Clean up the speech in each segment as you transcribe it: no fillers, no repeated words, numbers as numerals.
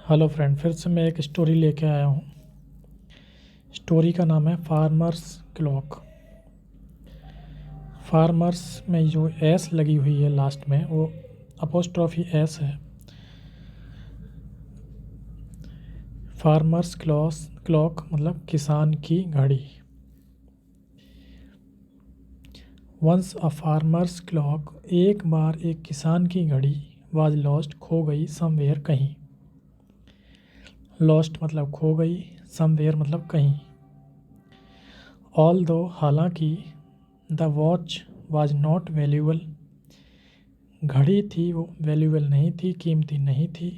Hello friend, फिर से मैं एक स्टोरी लेके आया हूँ। स्टोरी का नाम है फार्मर्स क्लॉक। फार्मर्स में जो एस लगी हुई है लास्ट में, वो अपोस्ट्रॉफी एस है। फार्मर्स क्लॉक मतलब किसान की घड़ी। वंस अ फार्मर्स क्लॉक, एक बार एक किसान की घड़ी, वाज लॉस्ट, खो गई, समवेयर कहीं। लॉस्ट मतलब खो गई, समवेयर मतलब कहीं। ऑल दो हालांकि, the watch was not valuable, घड़ी थी वो वैल्यूबल नहीं थी, कीमती नहीं थी।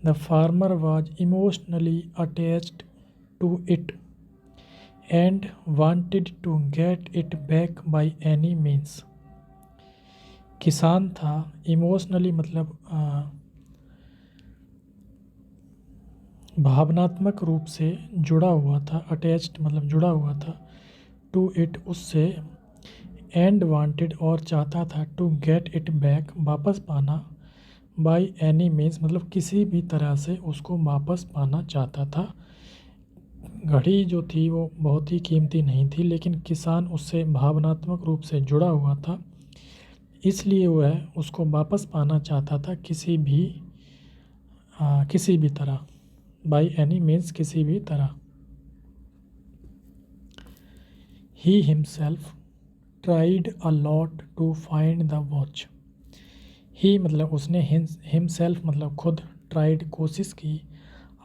The farmer was emotionally attached to it and wanted to get it back by any means. किसान था, इमोशनली मतलब भावनात्मक रूप से जुड़ा हुआ था, अटैच्ड मतलब जुड़ा हुआ था, टू इट उससे, एंड वांटेड और चाहता था, टू गेट इट बैक वापस पाना, बाय एनी मीन्स मतलब किसी भी तरह से उसको वापस पाना चाहता था। घड़ी जो थी वो बहुत ही कीमती नहीं थी, लेकिन किसान उससे भावनात्मक रूप से जुड़ा हुआ था, इसलिए वह उसको वापस पाना चाहता था किसी भी तरह, बाय एनी मीन्स किसी भी तरह। He himself tried a lot to find the watch. He मतलब उसने, हिमसेल्फ मतलब खुद, ट्राइड कोशिश की,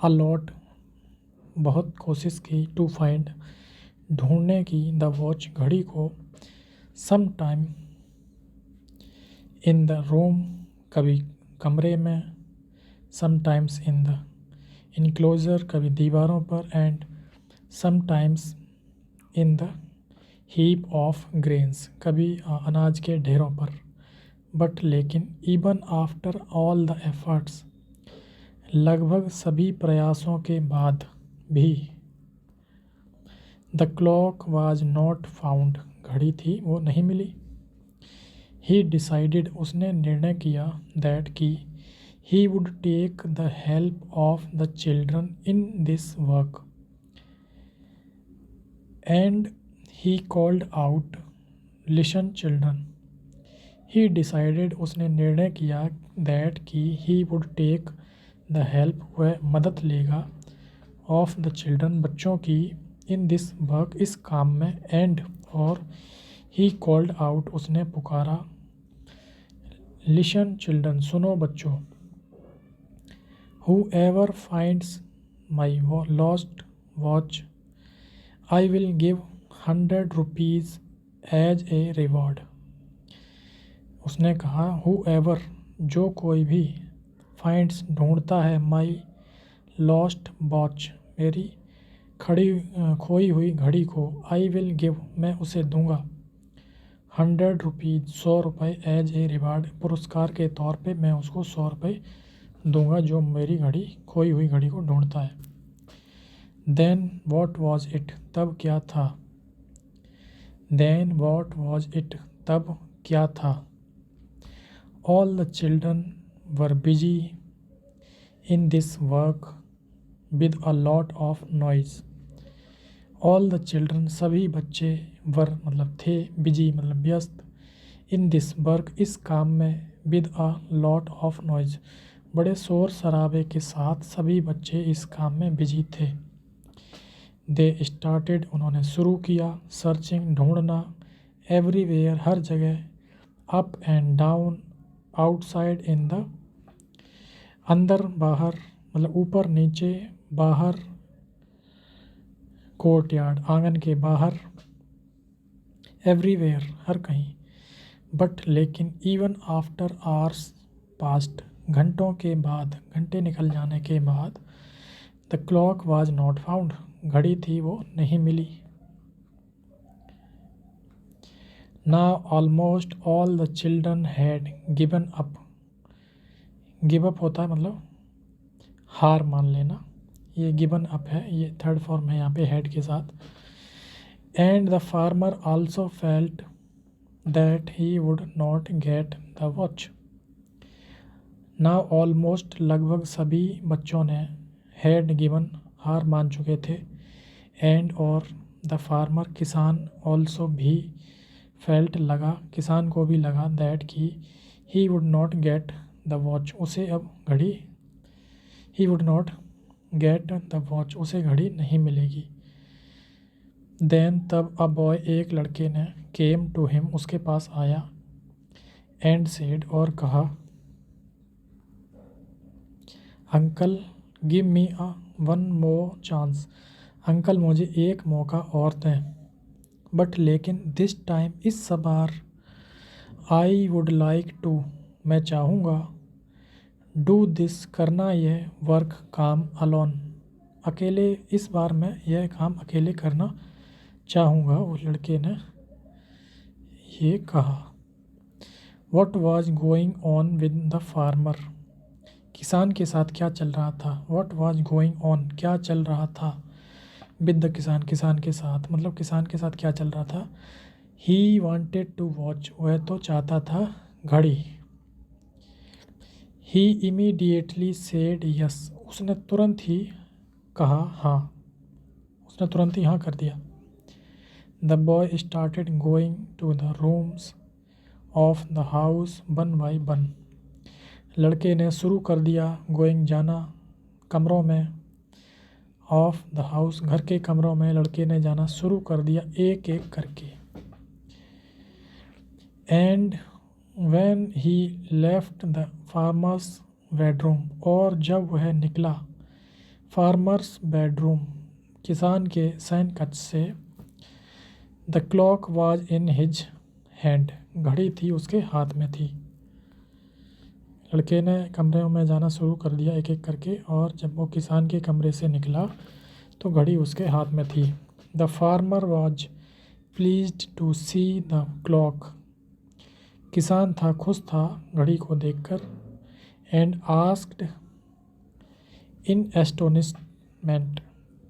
अ लॉट बहुत कोशिश की, टू फाइंड ढूंढने की, द वॉच घड़ी को, some time in the room कभी कमरे में, समटाइम्स इन द इनक्लोजर कभी दीवारों पर, and sometimes in the heap of grains कभी अनाज के ढेरों पर। बट लेकिन, even after all the efforts लगभग सभी प्रयासों के बाद भी, the clock was not found घड़ी थी वो नहीं मिली। ही डिसाइडेड उसने निर्णय किया, दैट कि he would take the help of the children in this work, and he called out, listen children. He decided उसने निर्णय किया, दैट कि he would take the help वह मदद लेगा, ऑफ द चिल्ड्रन बच्चों की, इन दिस वर्क इस काम में, एंड और ही कॉल्ड आउट उसने पुकारा, लिसन चिल्ड्रन सुनो बच्चों, whoever finds my lost watch I will give 100 rupees as a reward. उसने कहा, हु एवर जो कोई भी, फाइंड्स ढूंढता है, माई लॉस्ट वॉच मेरी खोई हुई घड़ी को, आई विल गिव मैं उसे दूंगा, 100 रुपीज़ 100 रुपये, एज ए रिवार्ड पुरस्कार के तौर पे मैं उसको 100 रुपये दूंगा जो मेरी खोई हुई घड़ी को ढूंढता है। देन वॉट वॉज इट तब क्या था, देन वॉट वॉज इट तब क्या था, all the children were busy in this work with a lot of noise. All the children सभी बच्चे, वर मतलब थे, बिजी मतलब व्यस्त, इन दिस वर्क इस काम में, with a lot of noise बड़े शोर शराबे के साथ सभी बच्चे इस काम में बिजी थे। दे स्टार्टेड उन्होंने शुरू किया, सर्चिंग ढूंढना, एवरीवेयर हर जगह, up and down, outside in the अंदर बाहर मतलब ऊपर नीचे, बाहर कोर्टयार्ड आंगन के बाहर, एवरीवेयर हर कहीं। बट लेकिन, इवन आफ्टर आवर्स पास्ट घंटों के बाद, घंटे निकल जाने के बाद, the clock was not found घड़ी थी वो नहीं मिली। Now almost all the children had given up, give up होता है मतलब हार मान लेना, ये गिवन अप है, ये थर्ड फॉर्म है यहाँ पे हैड के साथ। And the farmer also felt that he would not get the watch. Now almost लगभग सभी बच्चों ने हैड गिवन हार मान चुके थे। एंड और द फार्मर किसान ऑल्सो भी फेल्ट लगा किसान को भी लगा दैट कि he would not get the watch उसे अब घड़ी he would not get the watch उसे घड़ी नहीं मिलेगी। देन तब अ बॉय एक लड़के ने केम टू हिम उसके पास आया एंड सेड और कहा uncle give me a one more chance uncle मुझे एक मौका और दें। बट लेकिन दिस टाइम इस बार आई वुड लाइक टू मैं चाहूँगा डू दिस करना यह वर्क काम अलोन अकेले इस बार मैं यह काम अकेले करना चाहूँगा। उस लड़के ने ये कहा। What was going on with the farmer किसान के साथ क्या चल रहा था। वॉट वॉज गोइंग ऑन क्या चल रहा था विद द किसान किसान के साथ मतलब किसान के साथ क्या चल रहा था। ही वॉन्टेड टू वॉच वह तो चाहता था घड़ी। ही इमीडिएटली सेड यस उसने तुरंत ही कहा हाँ उसने तुरंत ही हाँ कर दिया। The boy started going to the rooms of the house one by one लड़के ने शुरू कर दिया गोइंग जाना कमरों में ऑफ द हाउस घर के कमरों में लड़के ने जाना शुरू कर दिया एक एक करके। And when he left the farmers bedroom और जब वह निकला फार्मर्स बेडरूम किसान के शयन कक्ष से the clock was in his hand घड़ी थी उसके हाथ में थी। लड़के ने कमरे में जाना शुरू कर दिया एक एक करके और जब वो किसान के कमरे से निकला तो घड़ी उसके हाथ में थी। The farmer was pleased to see the clock किसान था खुश था घड़ी को देखकर। एंड आस्क्ड इन एस्टोनिशमेंट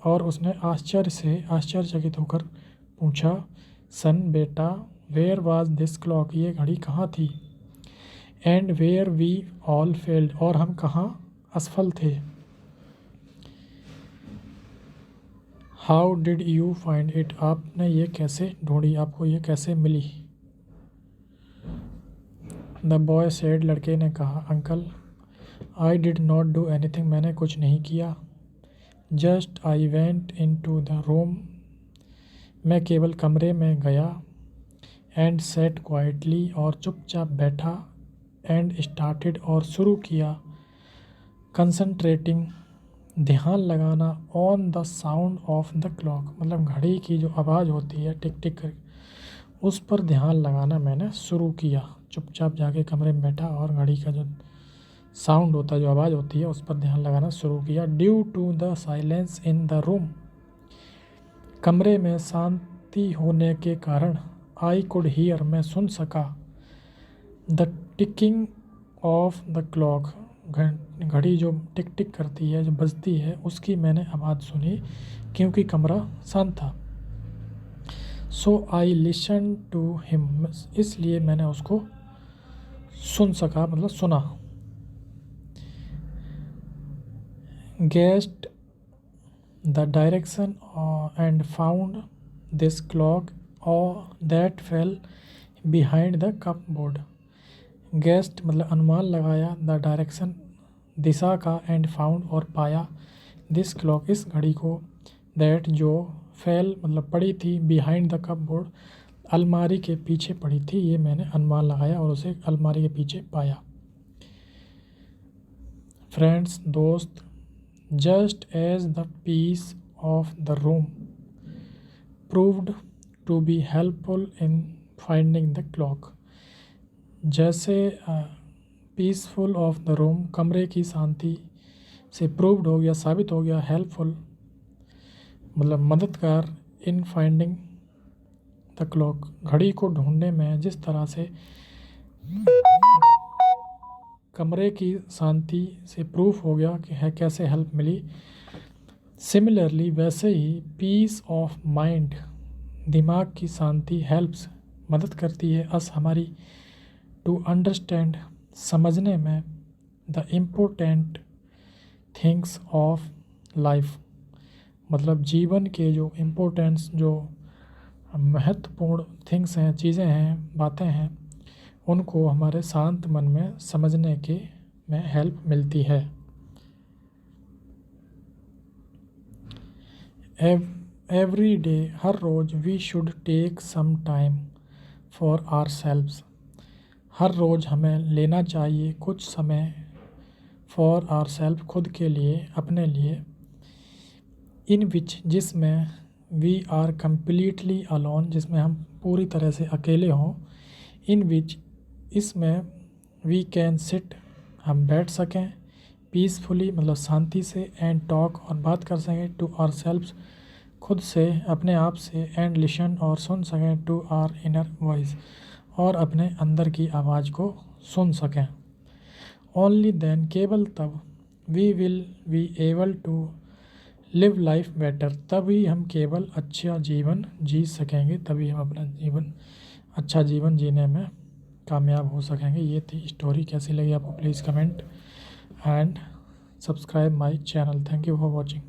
और उसने आश्चर्यचकित होकर पूछा सन बेटा वेयर वाज दिस क्लॉक ये घड़ी कहाँ थी। And where we all failed और हम कहाँ असफल थे। How did you find it आपने ये कैसे ढूंढी आपको ये कैसे मिली। द बॉय सेड लड़के ने कहा uncle I did not do anything मैंने कुछ नहीं किया। Just I went into the room मैं केवल कमरे में गया। एंड सेट क्वाइटली और चुपचाप बैठा। एंड स्टार्टेड और शुरू किया कंसंट्रेटिंग ध्यान लगाना on the sound of the clock मतलब घड़ी की जो आवाज़ होती है टिक टिक कर उस पर ध्यान लगाना मैंने शुरू किया। चुपचाप जाके कमरे में बैठा और घड़ी का जो साउंड होता है जो आवाज़ होती है उस पर ध्यान लगाना शुरू किया। Due to the silence in the room कमरे में शांति होने के कारण आई कुड हियर मैं सुन सका the ticking of the clock घड़ी जो टिक टिक करती है जो बजती है उसकी मैंने आवाज़ सुनी क्योंकि कमरा शांत था। So I listen to him इसलिए मैंने उसको सुन सका मतलब सुना। Guessed the direction and found this clock और that fell behind the cupboard guessed मतलब अनुमान लगाया द डायरेक्शन दिशा का एंड फाउंड और पाया दिस क्लॉक इस घड़ी को दैट जो फेल मतलब पड़ी थी बिहाइंड द कपबोर्ड अलमारी के पीछे पड़ी थी ये मैंने अनुमान लगाया और उसे अलमारी के पीछे पाया। फ्रेंड्स दोस्त just as the peace of the room proved to be helpful in finding the clock जैसे पीसफुल ऑफ द रूम कमरे की शांति से प्रूव्ड हो गया साबित हो गया हेल्पफुल मतलब मददगार इन फाइंडिंग द क्लॉक घड़ी को ढूंढने में जिस तरह से कमरे की शांति से प्रूफ हो गया कि है कैसे हेल्प मिली। सिमिलरली वैसे ही पीस ऑफ माइंड दिमाग की शांति हेल्प्स मदद करती है अस हमारी टू अंडरस्टैंड समझने में the important things of life, मतलब जीवन के जो इम्पोर्टेंस, जो महत्वपूर्ण थिंग्स हैं, चीज़ें हैं, बातें हैं, उनको हमारे शांत मन में समझने के में हेल्प मिलती है। एवरी डे, हर रोज़, we should take some time for ourselves, हर रोज़ हमें लेना चाहिए कुछ समय फॉर आवर सेल्फ, खुद के लिए, अपने लिए, इन विच, जिसमें, वी आर कम्प्लीटली अलोन, जिसमें हम पूरी तरह से अकेले हों, इन विच, इसमें, वी कैन सिट, हम बैठ सकें, पीसफुली मतलब शांति से, एंड टॉक और बात कर सकें, टू आवर सेल्फ खुद से, अपने आप से, एंड लिशन और सुन सकें, टू आवर इनर वॉइस और अपने अंदर की आवाज़ को सुन सकें। ओनली देन, केवल तब, we will be able to live life better, तभी हम केवल अच्छा जीवन जी सकेंगे, तभी हम अपना जीवन, अच्छा जीवन जीने में कामयाब हो सकेंगे। ये थी स्टोरी। कैसी लगी आपको please comment and subscribe my channel. Thank you for watching.